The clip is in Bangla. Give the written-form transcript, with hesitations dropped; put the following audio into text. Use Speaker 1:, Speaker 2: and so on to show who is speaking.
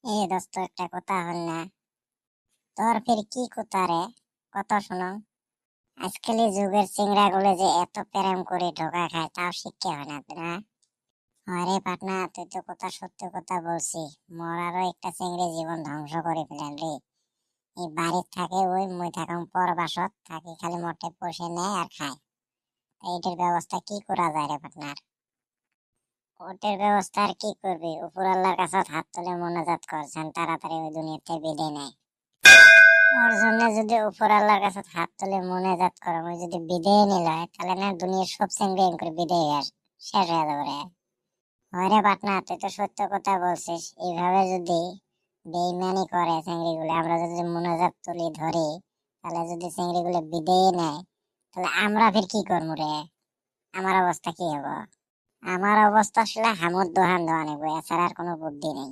Speaker 1: এ দোস্ত একটা কথা হল না। তোর ফির কি কথা রে? কত শুনো। আজকাল এই যুগের চিংড়া গুলো যে এত প্রেম করে ঢোকা খায় তাও শিক্ষা হয় না না। আরে পাটনা, তুই তো কথা সত্য কথা বলছি। মরারও একটা চিংড়ি জীবন ধ্বংস করে ফেলেন রে। এই বাড়ির থাকে ওই মুই থাকাম পর বাসত থাকি, খালি মটে পোষে নেয় আর খায়। এইটার ব্যবস্থা কি করা যায় রে পাটনার? ওটার ব্যবস্থা আর কি করবি? উপর আল্লাহর কাছে হাত তুলে মোনাজাত করছেন তাড়াতাড়ি ওই দুনিয়াতে বিদায় নেয়। ওর জন্য যদি উপর আল্লাহর কাছে হাত তুলে মোনাজাত করো, আমি যদি বিদায় নিল হয় তাহলে না দুনিয়ার সব চিংড়ি করে বিদায় হয়ে শেষ হয়ে যাবে রে। হরে পাটনা, তুই তো সত্য কথা বলছিস। এইভাবে যদি বেইমানি করে চিংড়িগুলো, আমরা যদি মোনাজাত তুলি ধরি, তাহলে যদি চিংড়িগুলো বিদায় নেয়, তাহলে আমরা ফির কি করবো রে? আমার অবস্থা কি হবো? আমার অবস্থা আসলে হামুর দোহান দেওয়া নেবো, এছাড়া আর কোনো বুদ্ধি নেই।